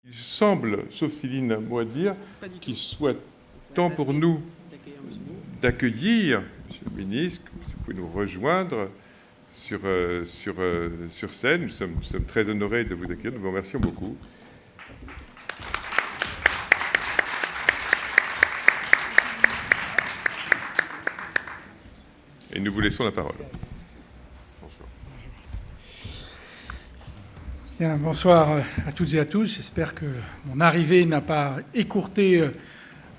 Il semble, sauf Céline, un mot à dire, qu'il soit temps pour nous d'accueillir, Monsieur le Ministre, si vous pouvez nous rejoindre sur scène. Nous sommes très honorés de vous accueillir. Nous vous remercions beaucoup. Et nous vous laissons la parole. Bien, bonsoir à toutes et à tous. J'espère que mon arrivée n'a pas écourté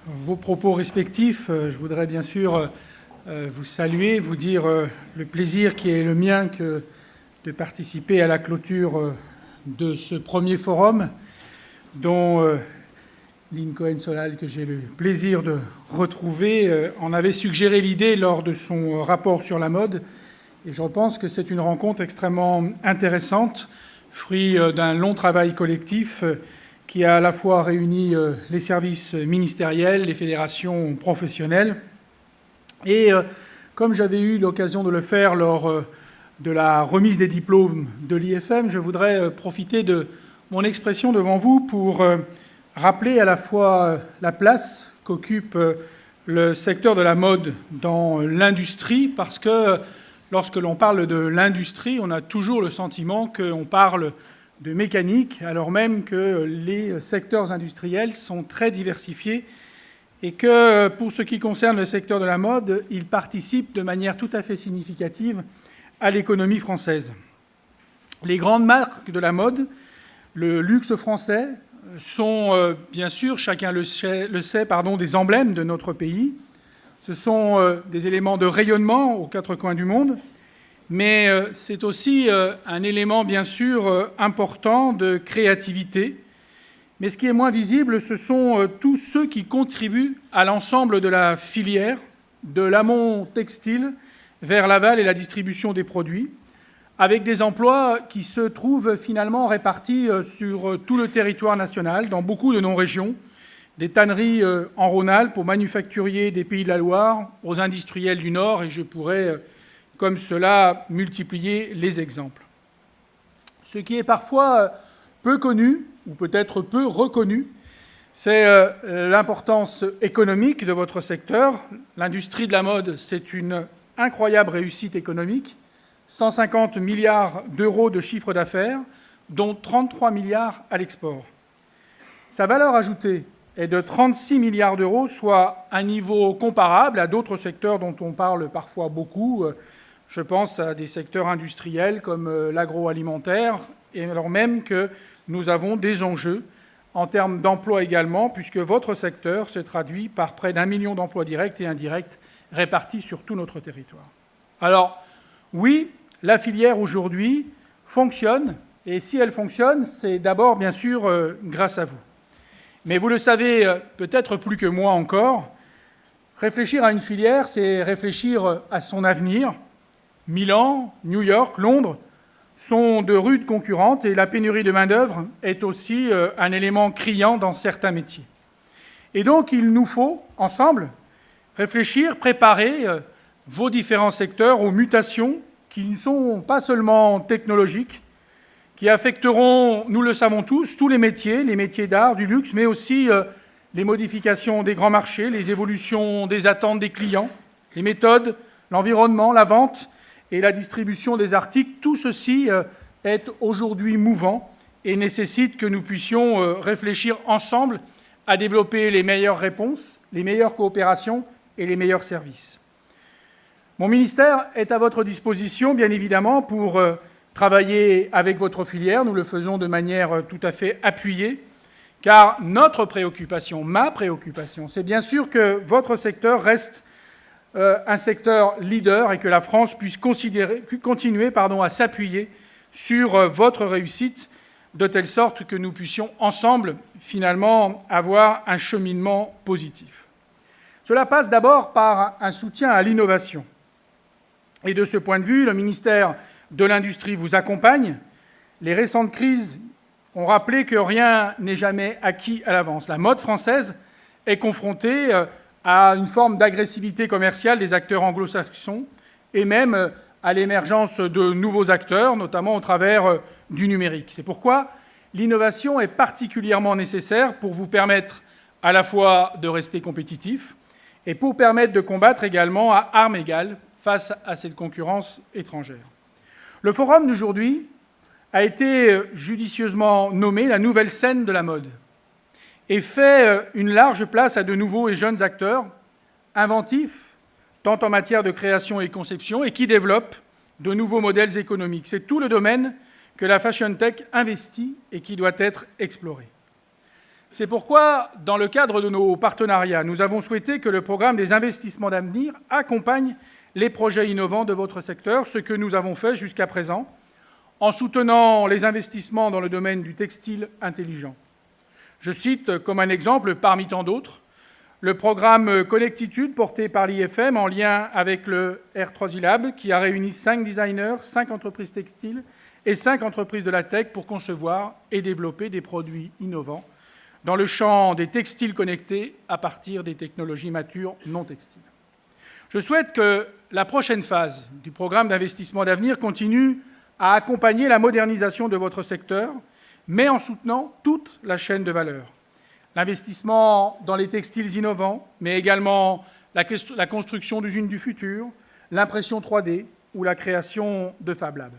vos propos respectifs. Je voudrais bien sûr vous saluer, vous dire le plaisir qui est le mien que de participer à la clôture de ce premier forum dont Lynn Cohen-Solal, que j'ai le plaisir de retrouver, en avait suggéré l'idée lors de son rapport sur la mode. Et je pense que c'est une rencontre extrêmement intéressante, fruit d'un long travail collectif qui a à la fois réuni les services ministériels, les fédérations professionnelles. Et comme j'avais eu l'occasion de le faire lors de la remise des diplômes de l'IFM, je voudrais profiter de mon expression devant vous pour rappeler à la fois la place qu'occupe le secteur de la mode dans l'industrie, parce que lorsque l'on parle de l'industrie, on a toujours le sentiment qu'on parle de mécanique, alors même que les secteurs industriels sont très diversifiés et que, pour ce qui concerne le secteur de la mode, il participe de manière tout à fait significative à l'économie française. Les grandes marques de la mode, le luxe français, sont bien sûr, chacun le sait, des emblèmes de notre pays. Ce sont des éléments de rayonnement aux quatre coins du monde, mais c'est aussi un élément, bien sûr, important de créativité. Mais ce qui est moins visible, ce sont tous ceux qui contribuent à l'ensemble de la filière, de l'amont textile vers l'aval et la distribution des produits, avec des emplois qui se trouvent finalement répartis sur tout le territoire national, dans beaucoup de nos régions, des tanneries en Rhône-Alpes, aux manufacturiers des Pays de la Loire, aux industriels du Nord, et je pourrais, comme cela, multiplier les exemples. Ce qui est parfois peu connu, ou peut-être peu reconnu, c'est l'importance économique de votre secteur. L'industrie de la mode, c'est une incroyable réussite économique, 150 milliards d'euros de chiffre d'affaires, dont 33 milliards à l'export. Sa valeur ajoutée est de 36 milliards d'euros, soit un niveau comparable à d'autres secteurs dont on parle parfois beaucoup. Je pense à des secteurs industriels comme l'agroalimentaire, et alors même que nous avons des enjeux en termes d'emploi également, puisque votre secteur se traduit par près d'1 million d'emplois directs et indirects répartis sur tout notre territoire. Alors, oui, la filière aujourd'hui fonctionne, et si elle fonctionne, c'est d'abord, bien sûr, grâce à vous. Mais vous le savez peut-être plus que moi encore, réfléchir à une filière, c'est réfléchir à son avenir. Milan, New York, Londres sont de rudes concurrentes, et la pénurie de main-d'œuvre est aussi un élément criant dans certains métiers. Et donc, il nous faut, ensemble, réfléchir, préparer vos différents secteurs aux mutations qui ne sont pas seulement technologiques, qui affecteront, nous le savons tous les métiers d'art, du luxe, mais aussi les modifications des grands marchés, les évolutions des attentes des clients, les méthodes, l'environnement, la vente et la distribution des articles. Tout ceci est aujourd'hui mouvant et nécessite que nous puissions réfléchir ensemble à développer les meilleures réponses, les meilleures coopérations et les meilleurs services. Mon ministère est à votre disposition, bien évidemment, pour travailler avec votre filière. Nous le faisons de manière tout à fait appuyée, car notre préoccupation, ma préoccupation, c'est bien sûr que votre secteur reste un secteur leader et que la France puisse continuer à s'appuyer sur votre réussite, de telle sorte que nous puissions ensemble, finalement, avoir un cheminement positif. Cela passe d'abord par un soutien à l'innovation. Et de ce point de vue, le ministère de l'Industrie vous accompagne. Les récentes crises ont rappelé que rien n'est jamais acquis à l'avance. La mode française est confrontée à une forme d'agressivité commerciale des acteurs anglo-saxons et même à l'émergence de nouveaux acteurs, notamment au travers du numérique. C'est pourquoi l'innovation est particulièrement nécessaire pour vous permettre à la fois de rester compétitif et pour permettre de combattre également à armes égales face à cette concurrence étrangère. Le forum d'aujourd'hui a été judicieusement nommé la nouvelle scène de la mode et fait une large place à de nouveaux et jeunes acteurs inventifs, tant en matière de création et conception, et qui développent de nouveaux modèles économiques. C'est tout le domaine que la Fashion Tech investit et qui doit être exploré. C'est pourquoi, dans le cadre de nos partenariats, nous avons souhaité que le programme des investissements d'avenir accompagne les projets innovants de votre secteur, ce que nous avons fait jusqu'à présent, en soutenant les investissements dans le domaine du textile intelligent. Je cite comme un exemple, parmi tant d'autres, le programme Connectitude porté par l'IFM en lien avec le R3 Lab, qui a réuni 5 designers, 5 entreprises textiles et 5 entreprises de la tech pour concevoir et développer des produits innovants dans le champ des textiles connectés à partir des technologies matures non textiles. Je souhaite que la prochaine phase du programme d'investissement d'avenir continue à accompagner la modernisation de votre secteur, mais en soutenant toute la chaîne de valeur. L'investissement dans les textiles innovants, mais également la construction d'usines du futur, l'impression 3D ou la création de Fab Labs.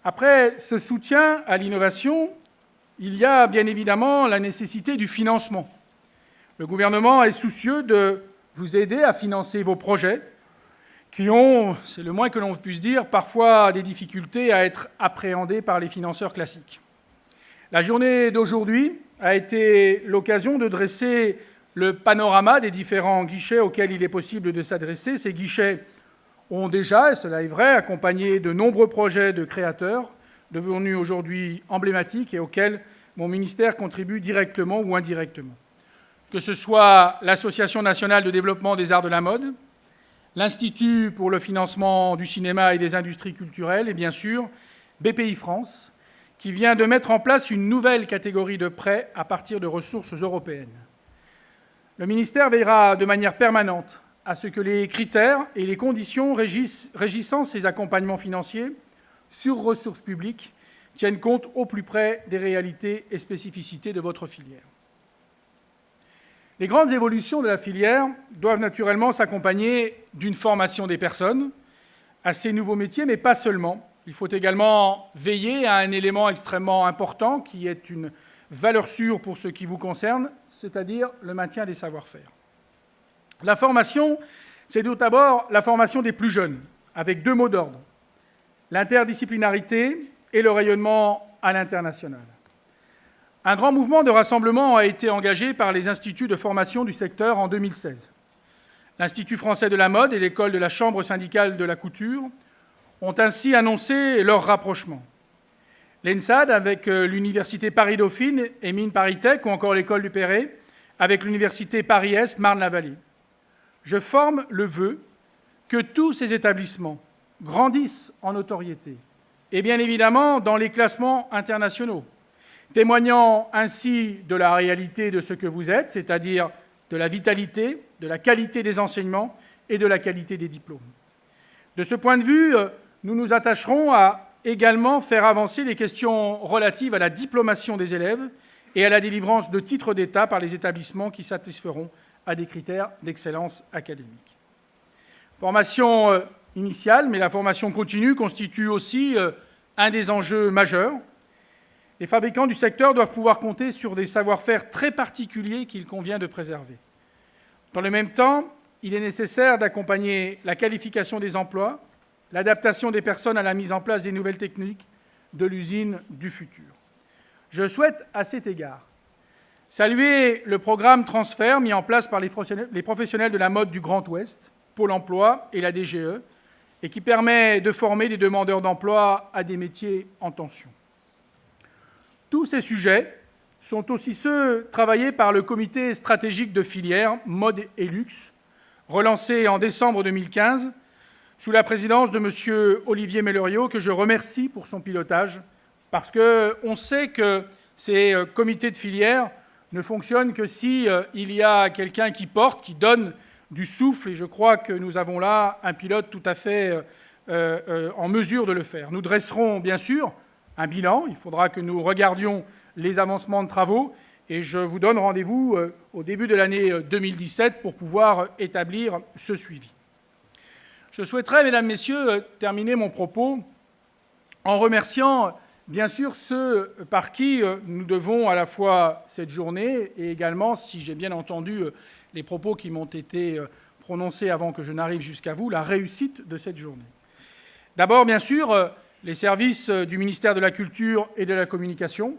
Après ce soutien à l'innovation, il y a bien évidemment la nécessité du financement. Le gouvernement est soucieux de vous aider à financer vos projets qui ont, c'est le moins que l'on puisse dire, parfois des difficultés à être appréhendés par les financeurs classiques. La journée d'aujourd'hui a été l'occasion de dresser le panorama des différents guichets auxquels il est possible de s'adresser. Ces guichets ont déjà, et cela est vrai, accompagné de nombreux projets de créateurs devenus aujourd'hui emblématiques et auxquels mon ministère contribue directement ou indirectement. Que ce soit l'Association nationale de développement des arts de la mode, l'Institut pour le financement du cinéma et des industries culturelles et bien sûr BPI France, qui vient de mettre en place une nouvelle catégorie de prêts à partir de ressources européennes. Le ministère veillera de manière permanente à ce que les critères et les conditions régissant ces accompagnements financiers sur ressources publiques tiennent compte au plus près des réalités et spécificités de votre filière. Les grandes évolutions de la filière doivent naturellement s'accompagner d'une formation des personnes à ces nouveaux métiers, mais pas seulement. Il faut également veiller à un élément extrêmement important qui est une valeur sûre pour ce qui vous concerne, c'est-à-dire le maintien des savoir-faire. La formation, c'est tout d'abord la formation des plus jeunes, avec 2 mots d'ordre, l'interdisciplinarité et le rayonnement à l'international. Un grand mouvement de rassemblement a été engagé par les instituts de formation du secteur en 2016. L'Institut français de la mode et l'école de la Chambre syndicale de la couture ont ainsi annoncé leur rapprochement. L'ENSAD avec l'Université Paris-Dauphine et Mines ParisTech ou encore l'École du Perret avec l'Université Paris-Est Marne-la-Vallée. Je forme le vœu que tous ces établissements grandissent en notoriété et bien évidemment dans les classements internationaux, témoignant ainsi de la réalité de ce que vous êtes, c'est-à-dire de la vitalité, de la qualité des enseignements et de la qualité des diplômes. De ce point de vue, nous nous attacherons à également faire avancer les questions relatives à la diplomation des élèves et à la délivrance de titres d'État par les établissements qui satisferont à des critères d'excellence académique. Formation initiale, mais la formation continue constitue aussi un des enjeux majeurs. Les fabricants du secteur doivent pouvoir compter sur des savoir-faire très particuliers qu'il convient de préserver. Dans le même temps, il est nécessaire d'accompagner la qualification des emplois, l'adaptation des personnes à la mise en place des nouvelles techniques de l'usine du futur. Je souhaite, à cet égard, saluer le programme transfert mis en place par les professionnels de la mode du Grand Ouest, Pôle emploi et la DGE, et qui permet de former des demandeurs d'emploi à des métiers en tension. Tous ces sujets sont aussi ceux travaillés par le comité stratégique de filière Mode et Luxe, relancé en décembre 2015, sous la présidence de M. Olivier Melleriot, que je remercie pour son pilotage, parce qu'on sait que ces comités de filière ne fonctionnent que s'il y a quelqu'un qui porte, qui donne du souffle, et je crois que nous avons là un pilote tout à fait en mesure de le faire. Nous dresserons, bien sûr, un bilan, il faudra que nous regardions les avancements de travaux, et je vous donne rendez-vous au début de l'année 2017 pour pouvoir établir ce suivi. Je souhaiterais, mesdames, messieurs, terminer mon propos en remerciant bien sûr ceux par qui nous devons à la fois cette journée et également, si j'ai bien entendu les propos qui m'ont été prononcés avant que je n'arrive jusqu'à vous, la réussite de cette journée. D'abord, bien sûr, les services du ministère de la Culture et de la Communication,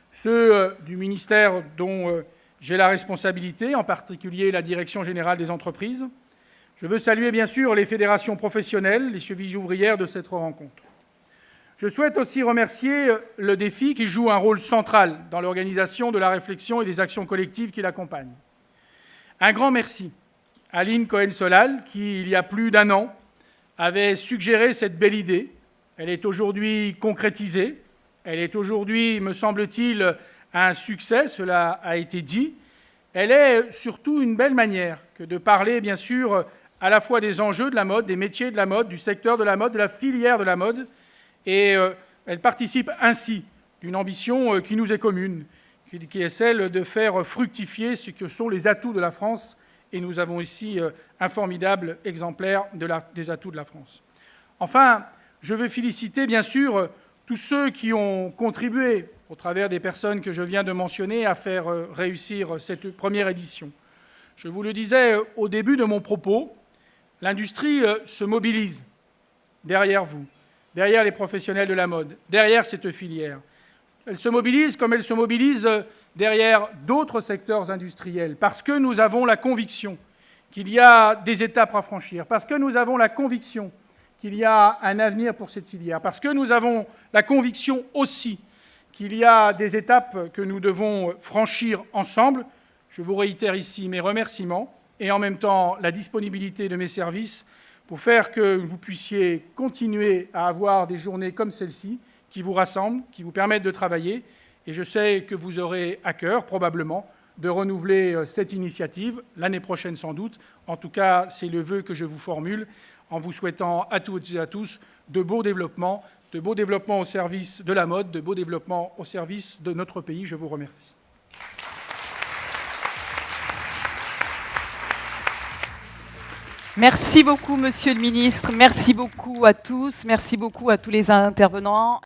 ceux du ministère dont j'ai la responsabilité, en particulier la Direction générale des entreprises. Je veux saluer, bien sûr, les fédérations professionnelles, les chevilles ouvrières de cette rencontre. Je souhaite aussi remercier le DEFI qui joue un rôle central dans l'organisation de la réflexion et des actions collectives qui l'accompagnent. Un grand merci à Lynn Cohen-Solal qui, il y a plus d'1 an, avait suggéré cette belle idée. Elle est aujourd'hui concrétisée. Elle est aujourd'hui, me semble-t-il, un succès, cela a été dit. Elle est surtout une belle manière que de parler, bien sûr, à la fois des enjeux de la mode, des métiers de la mode, du secteur de la mode, de la filière de la mode. Et elle participe ainsi d'une ambition qui nous est commune, qui est celle de faire fructifier ce que sont les atouts de la France. Et nous avons ici un formidable exemplaire des atouts de la France. Enfin, je veux féliciter, bien sûr, tous ceux qui ont contribué, au travers des personnes que je viens de mentionner, à faire réussir cette première édition. Je vous le disais au début de mon propos, l'industrie se mobilise derrière vous, derrière les professionnels de la mode, derrière cette filière. Elle se mobilise comme elle se mobilise derrière d'autres secteurs industriels, parce que nous avons la conviction qu'il y a des étapes à franchir, parce que nous avons la conviction qu'il y a un avenir pour cette filière, parce que nous avons la conviction aussi qu'il y a des étapes que nous devons franchir ensemble. Je vous réitère ici mes remerciements et en même temps la disponibilité de mes services pour faire que vous puissiez continuer à avoir des journées comme celle-ci qui vous rassemblent, qui vous permettent de travailler. Et je sais que vous aurez à cœur, probablement, de renouveler cette initiative l'année prochaine sans doute. En tout cas, c'est le vœu que je vous formule en vous souhaitant à toutes et à tous de beaux développements au service de la mode, de beaux développements au service de notre pays. Je vous remercie. Merci beaucoup, Monsieur le Ministre. Merci beaucoup à tous. Merci beaucoup à tous les intervenants.